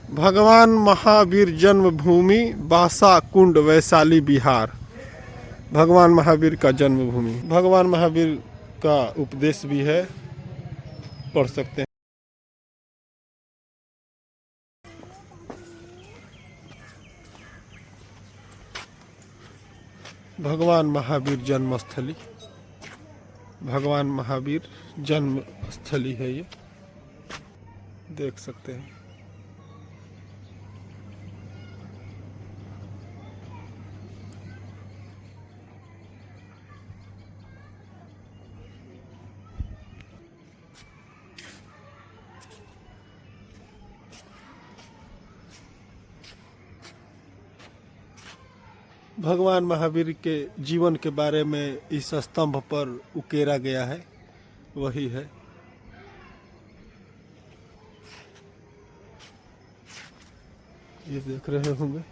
भगवान महावीर जन्मभूमि बासा कुंड वैशाली बिहार। भगवान महावीर का जन्मभूमि। भगवान महावीर का उपदेश भी है, पढ़ सकते हैं। भगवान महावीर जन्मस्थली, भगवान महावीर जन्मस्थली है ये, देख सकते हैं। भगवान महावीर के जीवन के बारे में इस स्तंभ पर उकेरा गया है, वही है। ये देख रहे होंगे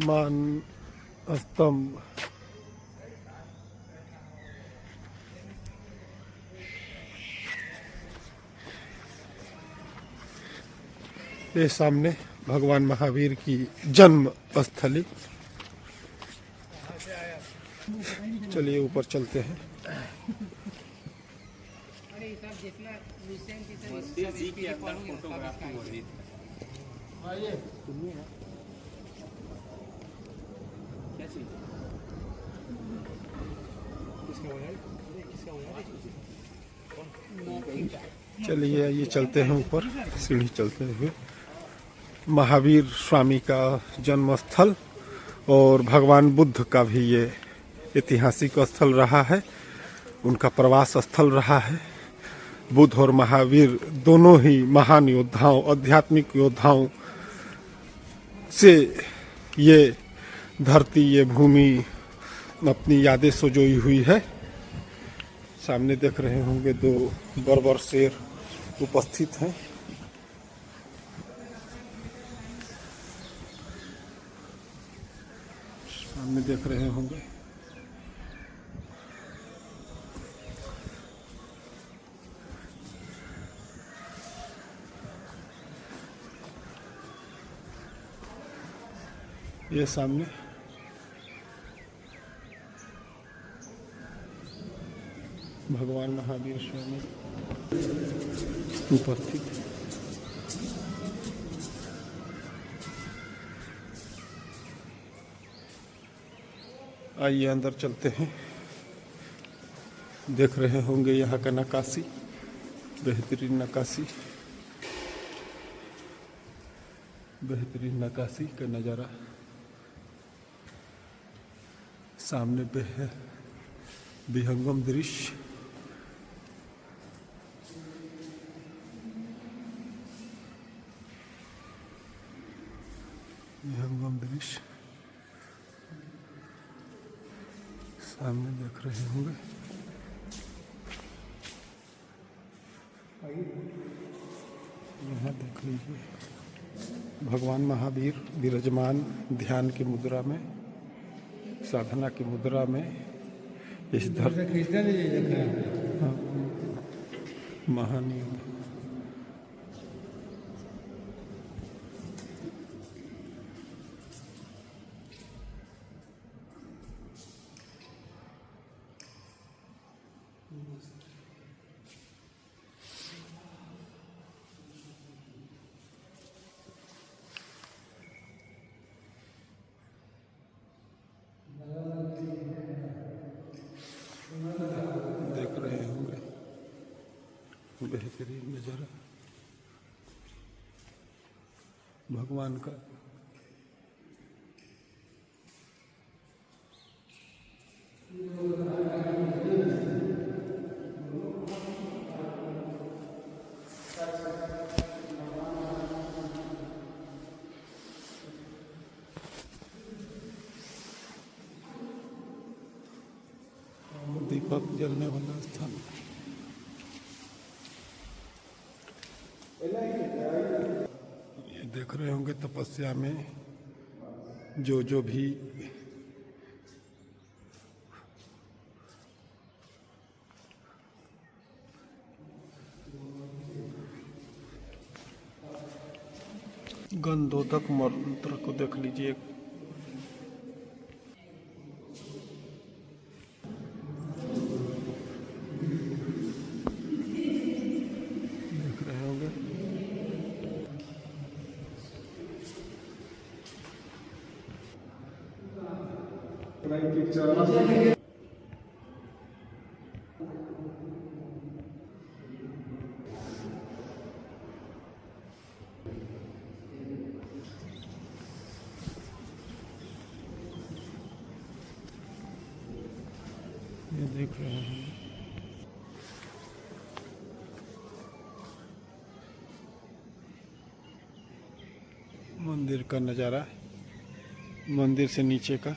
मान स्तंभ। ये सामने भगवान महावीर की जन्म स्थली। चलिए ऊपर चलते हैं। चलिए ये चलते हैं ऊपर, सीढ़ी चलते हुए। महावीर स्वामी का जन्म स्थल और भगवान बुद्ध का भी ये ऐतिहासिक स्थल रहा है, उनका प्रवास स्थल रहा है। बुद्ध और महावीर दोनों ही महान योद्धाओं, आध्यात्मिक योद्धाओं से ये धरती, ये भूमि अपनी यादें सजोई हुई है। सामने देख रहे होंगे दो बर्बर शेर उपस्थित हैं। सामने देख रहे होंगे ये सामने भगवान महावीर स्वामी उपस्थित। आइए अंदर चलते हैं। देख रहे होंगे यहाँ का नक्काशी, बेहतरीन नक्काशी, बेहतरीन नक्काशी का नज़ारा। सामने विहंगम दृश्य। विहंगम दृश्य सामने देख रहे होंगे। यहाँ देख लीजिए भगवान महावीर विराजमान ध्यान की मुद्रा में, साधना की मुद्रा में इस धरती महान योद्धा। देख रहे होंगे बेहतरीन नज़ारा भगवान का। दीपक जलने वाला स्थान। ये देख रहे होंगे तपस्या में जो भी गंधोदक मंत्र को देख लीजिए। देख रहे होंगे। ये देख रहे हैं मंदिर का नज़ारा, मंदिर से नीचे का।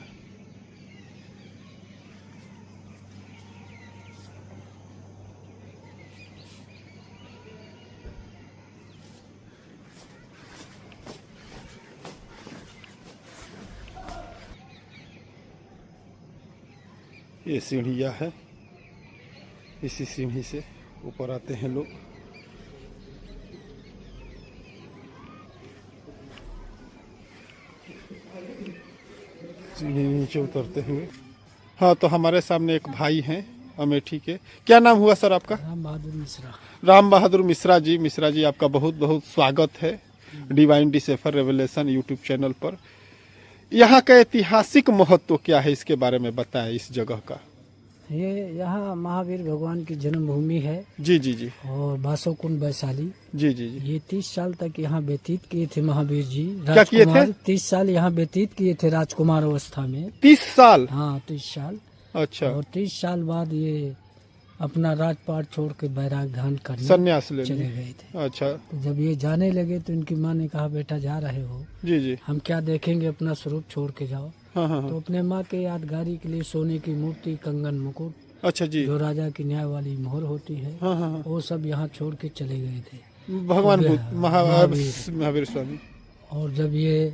ये सीढ़ियाँ है, इसी सीढ़ी से ऊपर आते हैं लोग। सीढ़ी नीचे उतरते हुए। हाँ, तो हमारे सामने एक भाई हैं अमेठी के। क्या नाम हुआ सर आपका? राम बहादुर मिश्रा। राम बहादुर मिश्रा जी। मिश्रा जी, आपका बहुत बहुत स्वागत है डिवाइन डिसेफर रेवलेशन यूट्यूब चैनल पर। यहाँ का ऐतिहासिक महत्व क्या है, इसके बारे में बताएं इस जगह का। ये यहाँ महावीर भगवान की जन्मभूमि है। जी जी जी। और बासोकुंड वैशाली। जी जी जी। ये 30 साल तक यहाँ व्यतीत किए थे महावीर जी। क्या किए थे? 30 साल यहाँ व्यतीत किए थे राजकुमार अवस्था में। 30 साल? हाँ, 30 साल। अच्छा। और 30 साल बाद ये अपना राजपाट छोड़ के बैराग धारण करने संन्यास लेने चले गए थे। अच्छा। तो जब ये जाने लगे तो इनकी माँ ने कहा, बेटा जा रहे हो, जी जी, हम क्या देखेंगे, अपना स्वरूप छोड़ के जाओ। हाँ हाँ तो हाँ। अपने माँ के यादगारी के लिए सोने की मूर्ति, कंगन, मुकुट, अच्छा जी। जो राजा की न्याय वाली मोहर होती है, हाँ हाँ हाँ। वो सब यहाँ छोड़ के चले गए थे भगवान तो बुद्ध महावीर स्वामी। और जब ये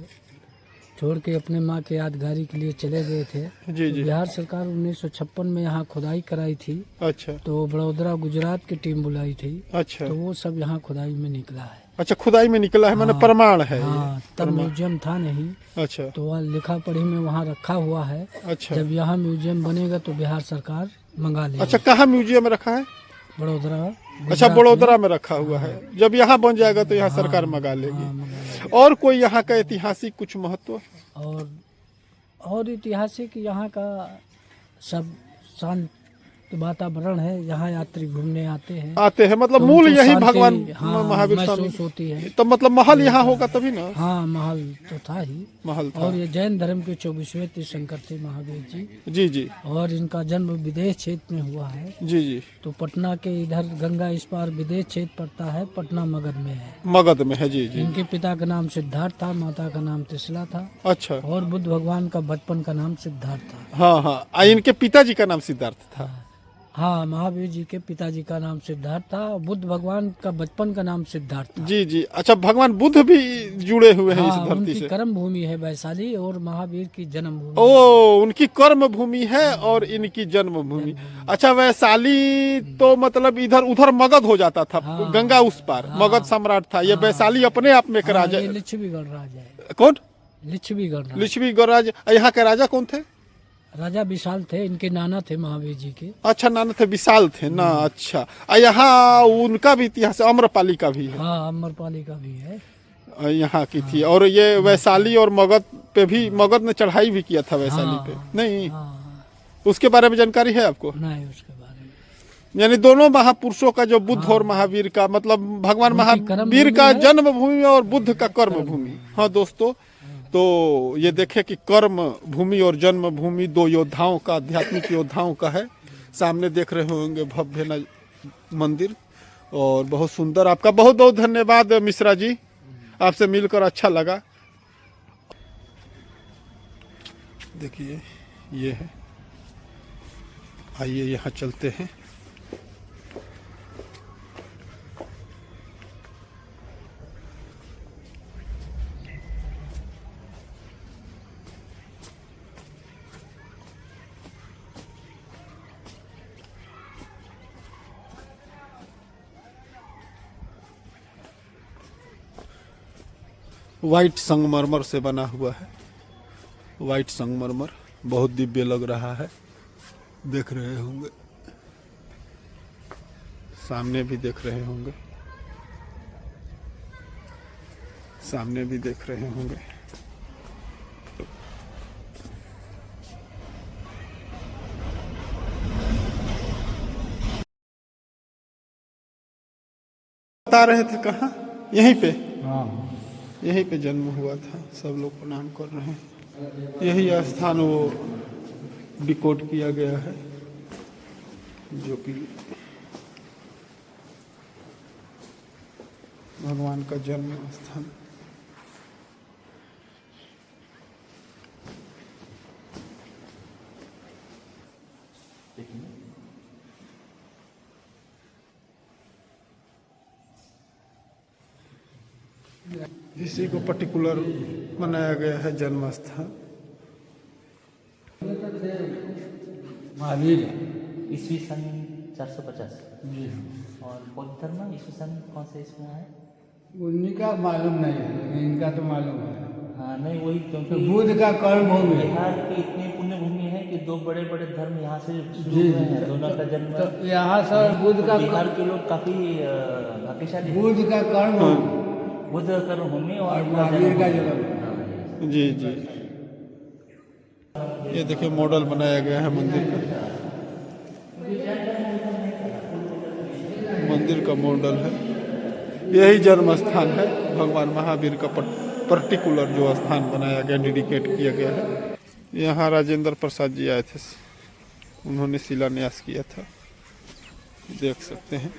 छोड़ के अपने माँ के यादगारी के लिए चले गए थे, जी तो जी। बिहार सरकार 1956 में यहाँ खुदाई कराई थी। अच्छा तो बड़ौदा गुजरात की टीम बुलाई थी। अच्छा। तो वो सब यहाँ खुदाई में निकला है। अच्छा, खुदाई में निकला है, मैंने हाँ, प्रमाण है ये। हाँ, तब म्यूजियम था नहीं। अच्छा तो वह लिखा पढ़ी में वहाँ रखा हुआ है। अच्छा। जब यहाँ म्यूजियम बनेगा तो बिहार सरकार मंगा लेगी। अच्छा, कहाँ म्यूजियम में रखा है? बड़ौदा। अच्छा, बड़ौदा में रखा हुआ है। जब यहाँ बन जाएगा तो यहाँ सरकार मंगा लेगी। और कोई यहाँ का ऐतिहासिक कुछ महत्व? और ऐतिहासिक यहाँ का सब शांत वातावरण है। यहाँ यात्री घूमने आते हैं मतलब तो मूल उनको यही शांति, भगवान हाँ, महावीर स्वामी महसूस होती है। तो मतलब महल यहाँ होगा तभी ना? हाँ, महल तो था ही। महल था। और ये जैन धर्म के 24वें तीर्थंकर थे महावीर जी। जी जी। और इनका जन्म विदेश क्षेत्र में हुआ है। जी जी। तो पटना के इधर गंगा इस पार विदेश क्षेत्र पड़ता है, पटना मगध में है। मगध में है। जी जी। इनके पिता का नाम सिद्धार्थ था, माता का नाम तिसला था। अच्छा। और बुद्ध भगवान का बचपन का नाम सिद्धार्थ था। हाँ हाँ, इनके पिताजी का नाम सिद्धार्थ था। हाँ, महावीर जी के पिताजी का नाम सिद्धार्थ था। बुद्ध भगवान का बचपन का नाम सिद्धार्थ था। जी जी। अच्छा, भगवान बुद्ध भी जुड़े हुए हैं हाँ, इस धरती उनकी से? कर्म भूमि है वैशाली और महावीर की जन्म भूमि। ओ, उनकी कर्म भूमि है और इनकी जन्म भूमि। अच्छा, वैशाली तो मतलब इधर उधर मगध हो जाता था। हाँ, गंगा उस पार मगध सम्राट था। ये वैशाली अपने आप में एक राजा। ये लिच्छवीगढ़ राजा है। कौन? लिच्छवीगढ़ राजा। लिच्छवीगढ़ राजा। यहाँ के राजा कौन थे? राजा विशाल थे, इनके नाना थे महावीर जी के। अच्छा, नाना थे, विशाल थे ना। अच्छा, यहाँ उनका भी इतिहास, अम्रपाली का भी है। हाँ, अमरपाली का भी है। यहाँ की थी। और ये वैशाली और मगध पे भी, मगध ने चढ़ाई भी किया था वैशाली पे, नहीं? हाँ, उसके बारे में जानकारी है आपको? नहीं उसके बारे में। यानी दोनों महापुरुषों का, जो बुद्ध और महावीर का, मतलब भगवान महावीर का जन्म भूमि और बुद्ध का कर्म भूमि। हाँ दोस्तों, तो ये देखे कि कर्म भूमि और जन्म भूमि दो योद्धाओं का, आध्यात्मिक योद्धाओं का है। सामने देख रहे होंगे भव्य मंदिर और बहुत सुंदर। आपका बहुत बहुत धन्यवाद मिश्रा जी, आपसे मिलकर अच्छा लगा। देखिए ये है, आइए यहाँ चलते हैं। वाइट संगमरमर से बना हुआ है। वाइट संगमरमर बहुत दिव्य लग रहा है, देख रहे होंगे, सामने भी देख रहे होंगे, सामने भी देख रहे होंगे। बता रहे थे कहाँ? यहीं पे, हाँ, यहीं पे जन्म हुआ था। सब लोग प्रणाम कर रहे हैं। यही स्थान वो डिकोड किया गया है, जो कि भगवान का जन्म स्थान। इसी को पर्टिकुलर बनाया गया है जन्म स्थान। महावीर ईस्वी सन 450 जी, और बौद्ध धर्म ईस्वी सन कौन से इसमें है? उन्हीं का मालूम नहीं है, लेकिन इनका तो मालूम है। हाँ नहीं वही, तो क्योंकि बुद्ध का कर्म भूमि है। बिहार की इतनी पुण्य भूमि है कि दो बड़े बड़े धर्म यहाँ से शुरू जी, हुए हैं, दोनों का जन्म तो यहाँ सर बुद्ध का बिहार के लोग काफी भाग्यशाली हैं। बुद्ध का कर्म भूमि बुद्ध कर्म भूमि और और महावीर का जन्म जन्म। भूमि। जी जी, ये देखिए मॉडल बनाया गया है मंदिर का। मंदिर का मॉडल है, यही जन्म स्थान है। भगवान महावीर का पर्टिकुलर जो स्थान बनाया गया, डेडिकेट किया गया है। यहाँ राजेंद्र प्रसाद जी आए थे, उन्होंने शिलान्यास किया था, देख सकते हैं।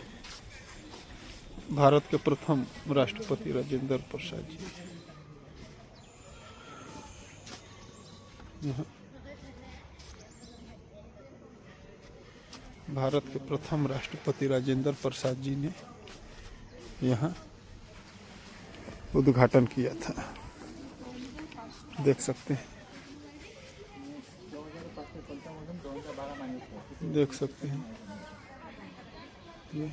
भारत के प्रथम राष्ट्रपति राजेंद्र प्रसाद जी। यहाँ भारत के प्रथम राष्ट्रपति राजेंद्र प्रसाद जी ने यहाँ उद्घाटन किया था, देख सकते हैं, देख सकते हैं। ये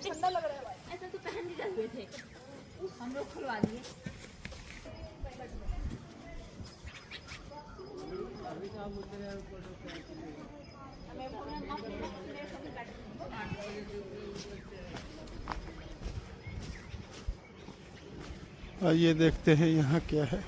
ठंडा लग रहा है भाई। ऐसा तो पहन के गए थे, हम लोग खुलवा दिए। आइए देखते हैं यहाँ क्या है।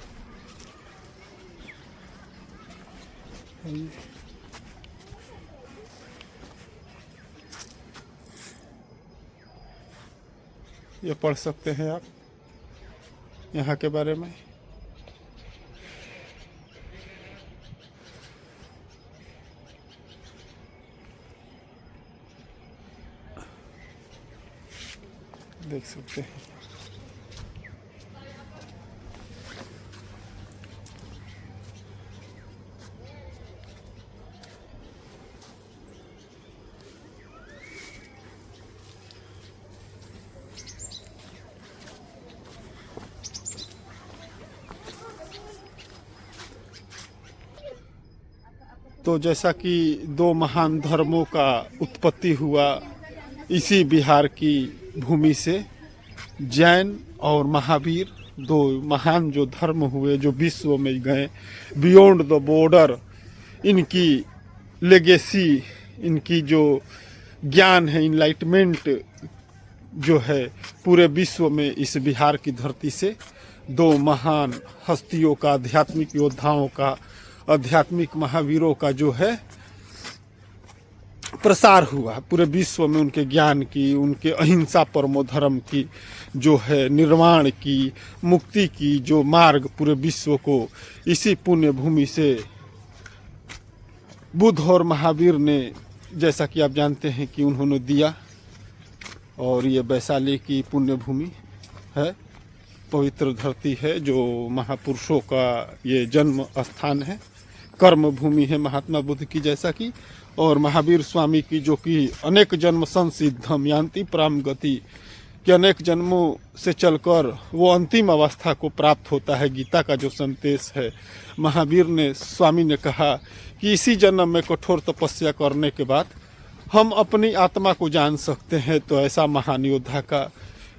ये पढ़ सकते हैं आप यहाँ के बारे में। देख सकते हैं। तो जैसा कि दो महान धर्मों का उत्पत्ति हुआ इसी बिहार की भूमि से, जैन और महावीर दो महान जो धर्म हुए, जो विश्व में गए बियॉन्ड द बॉर्डर। इनकी लेगेसी, इनकी जो ज्ञान है, इनलाइटमेंट जो है पूरे विश्व में इस बिहार की धरती से दो महान हस्तियों का, आध्यात्मिक योद्धाओं का, आध्यात्मिक महावीरों का जो है प्रसार हुआ। पूरे विश्व में उनके ज्ञान की, उनके अहिंसा परमो धर्म की जो है निर्वाण की, मुक्ति की जो मार्ग पूरे विश्व को इसी पुण्य भूमि से बुद्ध और महावीर ने, जैसा कि आप जानते हैं कि उन्होंने दिया। और ये वैशाली की पुण्य भूमि है, पवित्र धरती है, जो महापुरुषों का ये जन्म स्थान है, कर्म भूमि है महात्मा बुद्ध की जैसा कि, और महावीर स्वामी की जो कि अनेक जन्म संसिद्धम यान्ति पराम गति, कि अनेक जन्मों से चलकर वो अंतिम अवस्था को प्राप्त होता है। गीता का जो संदेश है, महावीर ने स्वामी ने कहा कि इसी जन्म में कठोर तपस्या करने के बाद हम अपनी आत्मा को जान सकते हैं। तो ऐसा महान योद्धा का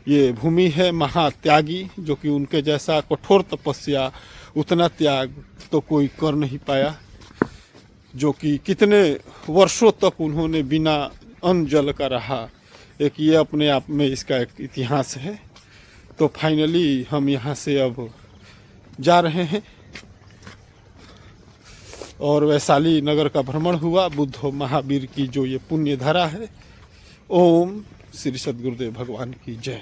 ये भूमि है, महात्यागी, जो कि उनके जैसा कठोर तपस्या, उतना त्याग तो कोई कर नहीं पाया, जो कि कितने वर्षों तक उन्होंने बिना अन्न जल का रहा। एक ये अपने आप में इसका एक इतिहास है। तो फाइनली हम यहाँ से अब जा रहे हैं और वैशाली नगर का भ्रमण हुआ। बुद्ध महावीर की जो ये पुण्य धारा है। ओम श्री सद्गुरुदेव भगवान की जय।